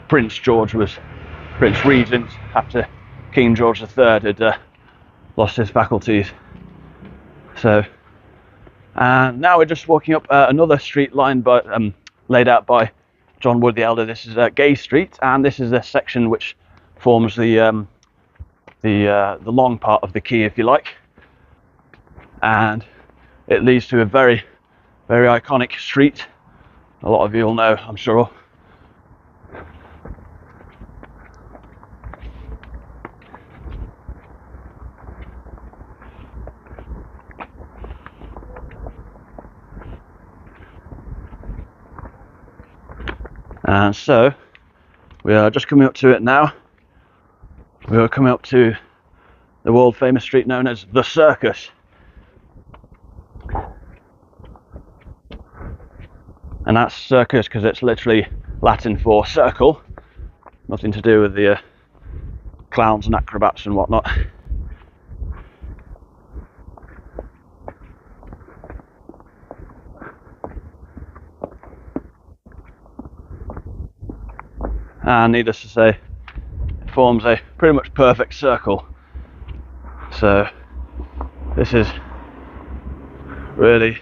Prince George was Prince Regent after King George III had lost his faculties. So, and now we're just walking up another street lined by, laid out by John Wood the Elder. This is Gay Street, and this is a section which forms the long part of the quay, if you like, and it leads to a very, very iconic street. A lot of you will know, I'm sure. And so we are just coming up to it now. We are coming up to the world famous street known as the Circus. And that's circus because it's literally Latin for circle. Nothing to do with the clowns and acrobats and whatnot. And needless to say, it forms a pretty much perfect circle. So this is really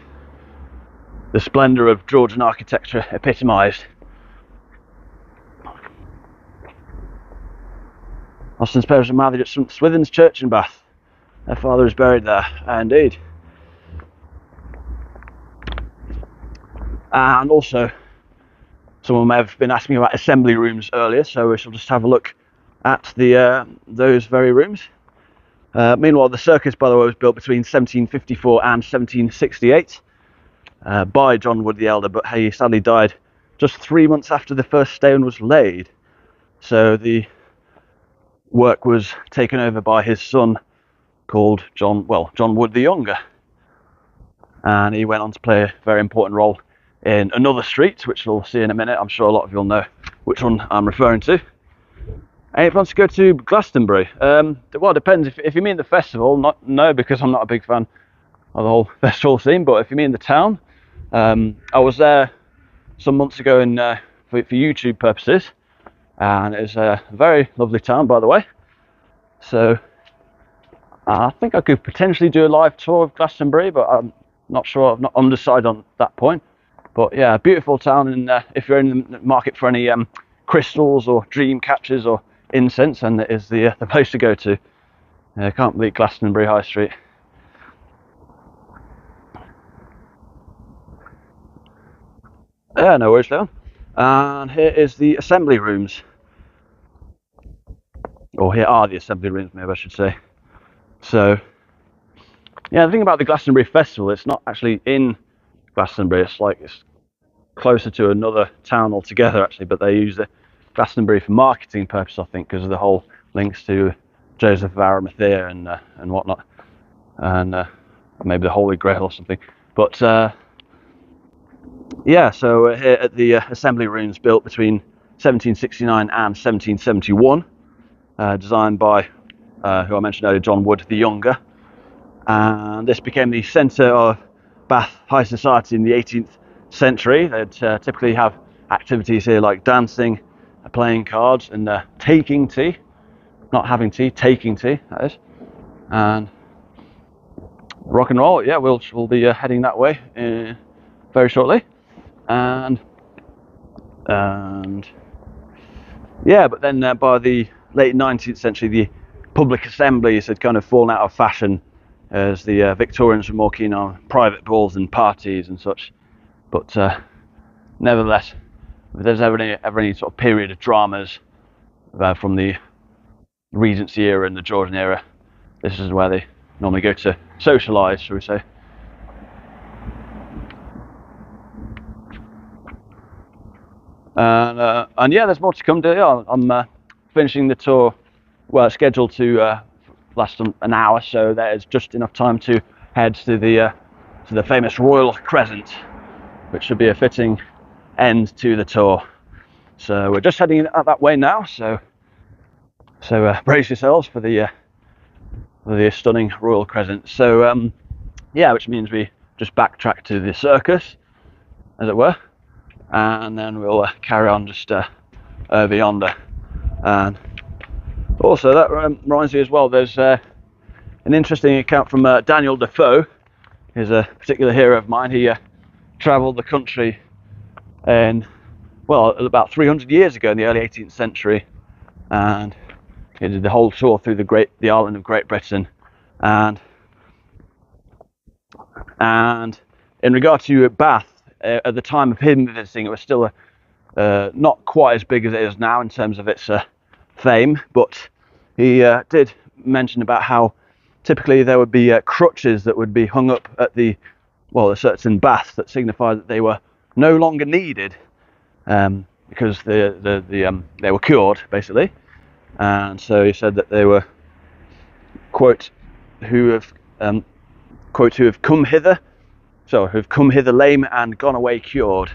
the splendour of Georgian architecture epitomised. Austen's parents were married at St Swithin's Church in Bath. Their father is buried there, indeed. And also, someone may have been asking about assembly rooms earlier, so we shall just have a look at those very rooms. Meanwhile, the circus, by the way, was built between 1754 and 1768 by John Wood the Elder, but he sadly died just 3 months after the first stone was laid. So the work was taken over by his son, called John Wood the Younger, and he went on to play a very important role in another street, which we'll see in a minute. I'm sure a lot of you will know which one I'm referring to. And if you want to go to Glastonbury, well, it depends. If you mean the festival, no, because I'm not a big fan of the whole festival scene. But if you mean the town, I was there some months ago for YouTube purposes, and it's a very lovely town, by the way. So I think I could potentially do a live tour of Glastonbury, but I'm not sure. I'm not undecided on that point. But yeah, beautiful town, and if you're in the market for any crystals or dream catchers or incense, then it is the place to go to. Can't beat Glastonbury High Street. Yeah, no worries, Leon. And here is the assembly rooms. Or here are the assembly rooms, maybe I should say. So, yeah, the thing about the Glastonbury Festival, it's not actually in Glastonbury. It's closer to another town altogether, actually. But they use the Glastonbury for marketing purposes, I think, because of the whole links to Joseph of Arimathea and whatnot, and maybe the Holy Grail or something. But yeah, so here at the assembly rooms built between 1769 and 1771, designed by who I mentioned earlier, John Wood the Younger, and this became the centre of Bath high society in the 18th century. They'd typically have activities here like dancing, playing cards, and taking tea. Not having tea, taking tea, that is. And rock and roll, yeah, we'll be heading that way very shortly. And yeah, but then by the late 19th century, the public assemblies had kind of fallen out of fashion, as the Victorians were more keen on private balls and parties and such. But nevertheless, if there's ever any sort of period of dramas from the Regency era and the Georgian era, this is where they normally go to socialise, shall we say. And yeah, there's more to come. I'm finishing the tour. Well, it's scheduled to last an hour, so there's just enough time to head to the famous Royal Crescent, which should be a fitting end to the tour. So we're just heading that way now. So brace yourselves for the stunning Royal Crescent. So yeah, which means we just backtrack to the circus, as it were, and then we'll carry on just over yonder. And also that reminds me as well, there's an interesting account from Daniel Defoe. He's a particular hero of mine. He travelled the country about 300 years ago in the early 18th century, and he did the whole tour through the island of Great Britain. And in regard to Bath, at the time of him visiting, it was still not quite as big as it is now in terms of its fame, but he did mention about how typically there would be crutches that would be hung up at a certain baths that signified that they were no longer needed, because they were cured, basically. And so he said that they were, quote, who have come hither lame and gone away cured.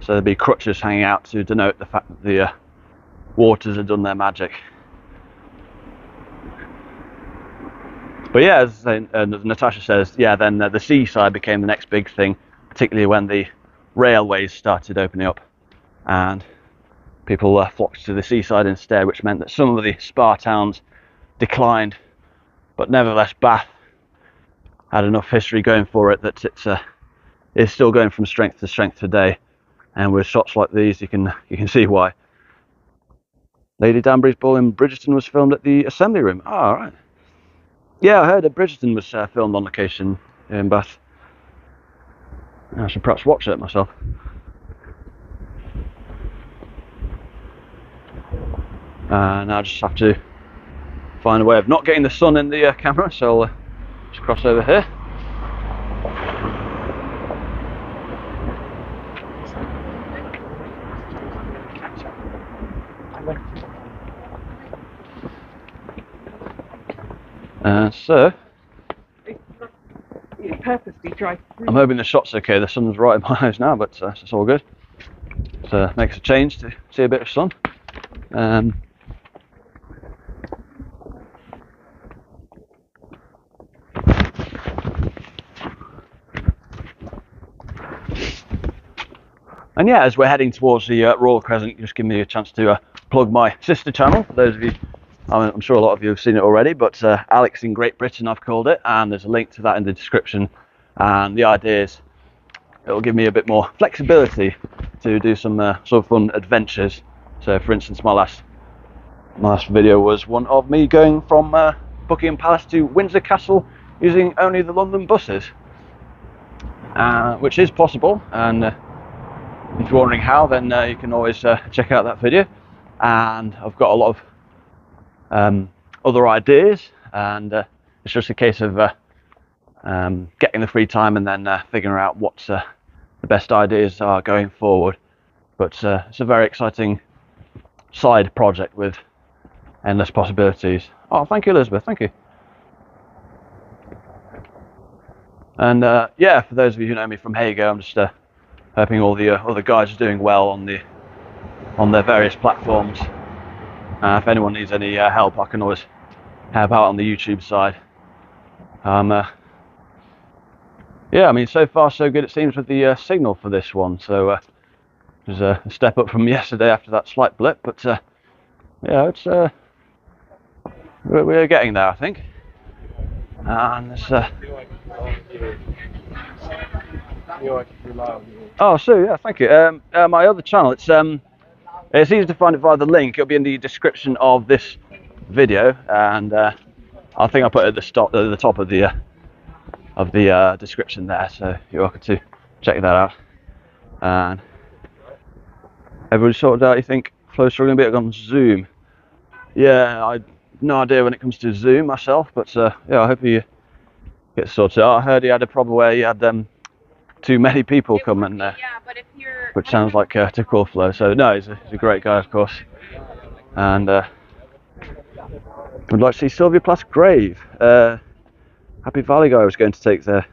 So there'd be crutches hanging out to denote the fact that the waters had done their magic. But yeah, as Natasha says, yeah, then the seaside became the next big thing, particularly when the railways started opening up and people flocked to the seaside instead, which meant that some of the spa towns declined. But nevertheless, Bath had enough history going for it that it's still going from strength to strength today. And with shots like these, you can see why. Lady Danbury's ball in Bridgerton was filmed at the Assembly Room. Oh, all right. Yeah, I heard that Bridgerton was filmed on location in Bath. I should perhaps watch it myself. Now I just have to find a way of not getting the sun in the camera, so I'll just cross over here. So purposely drive through. I'm hoping the shot's okay. The sun's right in my eyes now, but it's all good. So makes a change to see a bit of sun. And yeah, as we're heading towards the Royal Crescent, just give me a chance to plug my sister channel. For those of you, I'm sure a lot of you have seen it already, but Alex in Great Britain I've called it, and there's a link to that in the description. And the idea is it'll give me a bit more flexibility to do some sort of fun adventures. So for instance, my last video was one of me going from Buckingham Palace to Windsor Castle using only the London buses, which is possible, and if you're wondering how, then you can always check out that video. And I've got a lot of other ideas, and it's just a case of getting the free time and then figuring out what the best ideas are going forward. But it's a very exciting side project with endless possibilities. Oh, thank you, Elizabeth. Thank you. And yeah, for those of you who know me from Hago, I'm just hoping all the other guys are doing well on their various platforms. If anyone needs any help, I can always help out on the YouTube side. Yeah, I mean, so far so good it seems with the signal for this one. So it was a step up from yesterday after that slight blip, but yeah, it's we're getting there, I think. And it's oh, Sue, yeah, thank you. My other channel, it's easy to find it via the link. It'll be in the description of this video, and I think I'll put it at the top of the description there, so you're welcome to check that out. And everybody sorted out, you think? Flow struggling a bit on Zoom. Yeah, I no idea when it comes to Zoom myself, but yeah, I hope you get sorted out. I heard he had a problem where he had too many people come in there, which sounds like a typical Flow. So no, he's a great guy, of course, and would like to see Sylvia Plath's grave. Happy Valley guy was going to take there.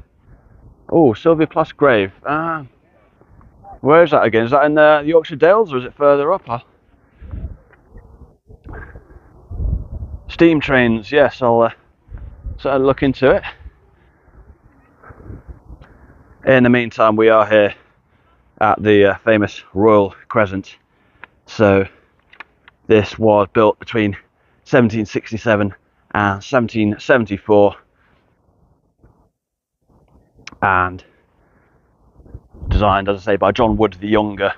Oh, Sylvia Plath's grave. Where is that again? Is that in the Yorkshire Dales, or is it further up? Steam trains, yes, I'll sort of look into it. In the meantime, we are here at the famous Royal Crescent. So this was built between 1767 and 1774, and designed, as I say, by John Wood the Younger,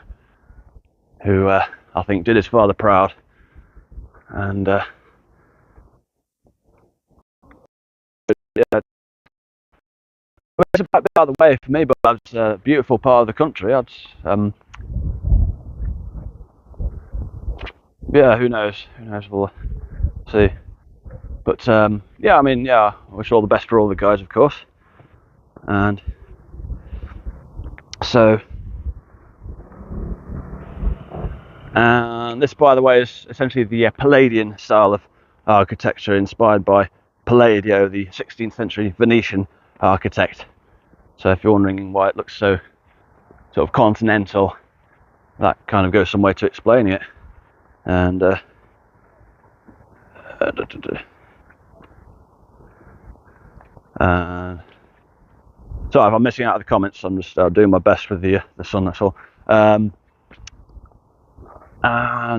who I think did his father proud. And yeah, it's a bit out of the way for me, but it's a beautiful part of the country. Yeah, who knows? We'll see. But yeah, I mean, yeah, I wish all the best for all the guys, of course. And so, and this, by the way, is essentially the Palladian style of architecture, inspired by Palladio, the 16th century Venetian architect. So if you're wondering why it looks so sort of continental, that kind of goes some way to explaining it. And sorry if I'm missing out of the comments. I'm just doing my best with the sun, that's all. And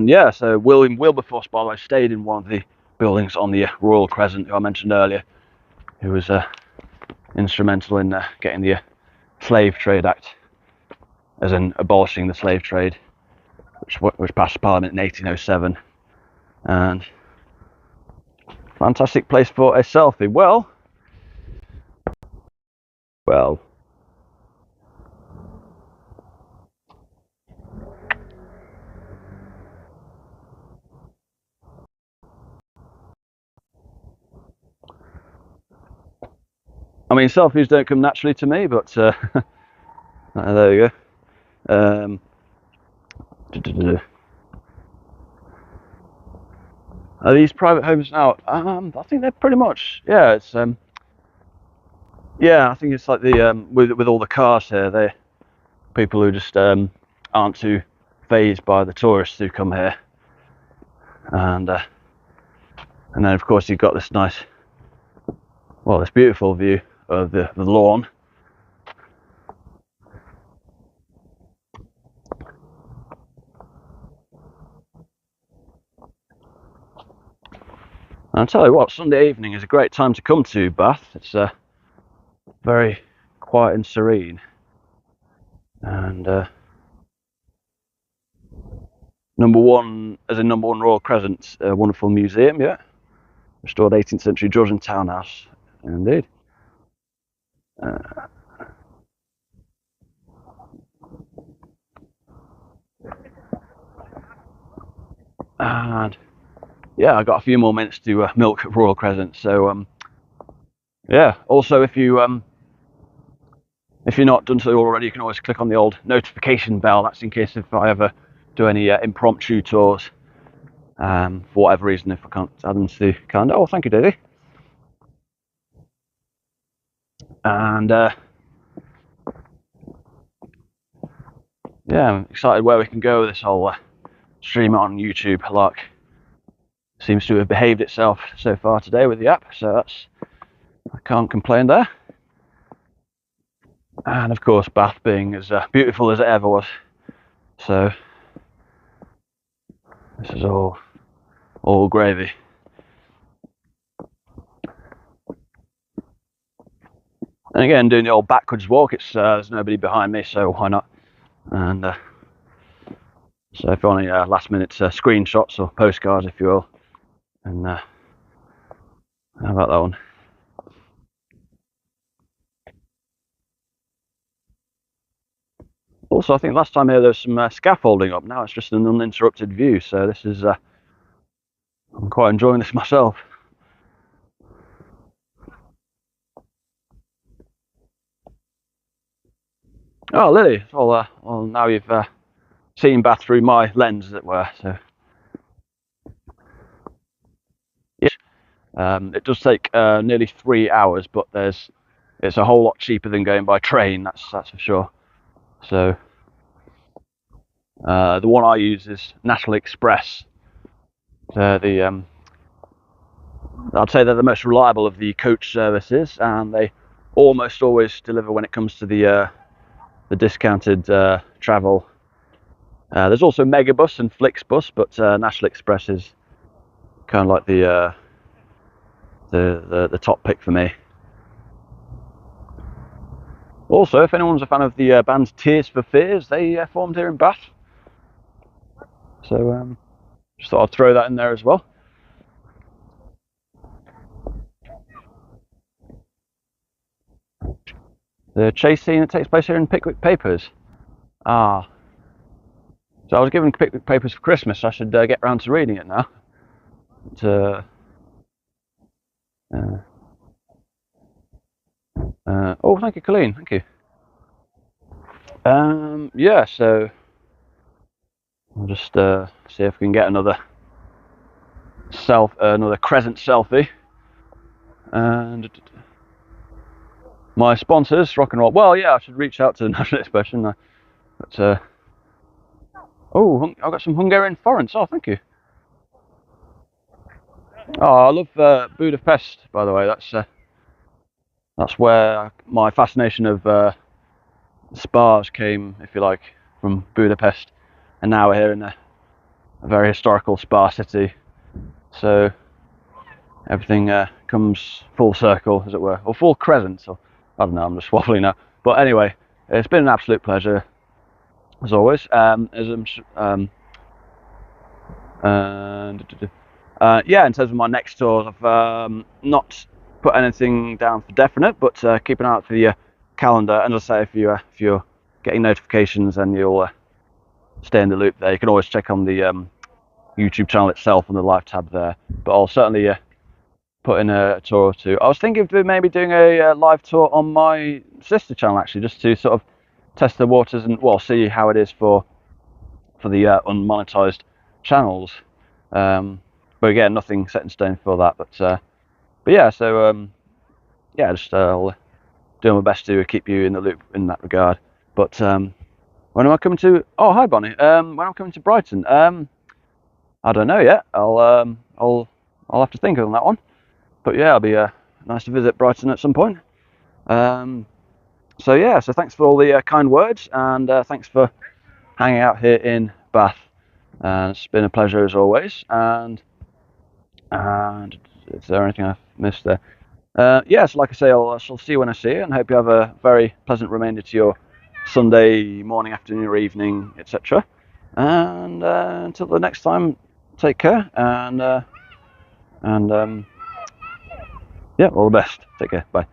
yeah, so William Wilberforce, by the way, stayed in one of the buildings on the Royal Crescent, who I mentioned earlier, who was instrumental in getting the Slave Trade Act, as in abolishing the slave trade, which passed Parliament in 1807. And fantastic place for a selfie. Well, I mean, selfies don't come naturally to me, but there you go. Are these private homes now? I think they're pretty much, yeah. It's yeah, I think it's like the with all the cars here, they're people who just aren't too fazed by the tourists who come here, and then of course you've got this nice, well, this beautiful view of the lawn. And I'll tell you what, Sunday evening is a great time to come to Bath. It's very quiet and serene. And number one, as in number one Royal Crescents, a wonderful museum, yeah. Restored 18th century Georgian townhouse, indeed. And yeah, I got a few more minutes to milk Royal Crescent. So yeah. Also, if you're not done so already, you can always click on the old notification bell. That's in case if I ever do any impromptu tours, for whatever reason, if I can't add them to the calendar. Oh, thank you, Daisy. And yeah, I'm excited where we can go with this whole stream on YouTube. Like, seems to have behaved itself so far today with the app, so I can't complain there. And of course, Bath being as beautiful as it ever was. So this is all gravy. And again, doing the old backwards walk. It's there's nobody behind me, so why not? And so if you want any last minute screenshots or postcards, if you will, and how about that one? Also, I think last time here there was some scaffolding up. Now it's just an uninterrupted view. So this is I'm quite enjoying this myself. Oh, Lily. Well, now you've seen Bath through my lens, as it were. So yes, it does take nearly 3 hours, but it's a whole lot cheaper than going by train. That's for sure. So the one I use is National Express. I'd say they're the most reliable of the coach services, and they almost always deliver when it comes to the discounted travel. There's also Megabus and Flixbus, but National Express is kind of like the top pick for me. Also, if anyone's a fan of the band Tears for Fears, they formed here in Bath. So just thought I'd throw that in there as well. The chase scene that takes place here in Pickwick Papers. Ah. So I was given Pickwick Papers for Christmas. So I should get round to reading it now. But, oh, thank you, Colleen. Thank you. Yeah, so I'll just see if we can get another Crescent selfie. And my sponsors, rock and roll. Well, yeah, I should reach out to the National Expression. But oh, I've got some Hungarian foreigns. Oh, thank you. Oh, I love Budapest, by the way. That's where my fascination of spas came, if you like, from Budapest, and now we're here in a very historical spa city. So everything comes full circle, as it were, or full crescent. Or I don't know. I'm just waffling now. But anyway, it's been an absolute pleasure, as always. Yeah, in terms of my next tours, I've not put anything down for definite, but keep an eye out for the calendar. And as I say, if you're getting notifications, and you'll stay in the loop there. You can always check on the YouTube channel itself on the live tab there. But I'll certainly put in a tour or two. I was thinking of maybe doing a live tour on my sister channel, actually, just to sort of test the waters and see how it is for the unmonetized channels. But again, nothing set in stone for that. But yeah, so yeah, just I'll do my best to keep you in the loop in that regard. But when am I coming to? Oh, hi Bonnie. When am I coming to Brighton? I don't know yet. I'll have to think on that one. But yeah, it'll be nice to visit Brighton at some point. So yeah, so thanks for all the kind words, and thanks for hanging out here in Bath. It's been a pleasure as always. And is there anything I've missed there? Yes, like I say, I'll see you when I see you, and hope you have a very pleasant remainder to your Sunday morning, afternoon, or evening, etc. And until the next time, take care, and yeah, all the best. Take care. Bye.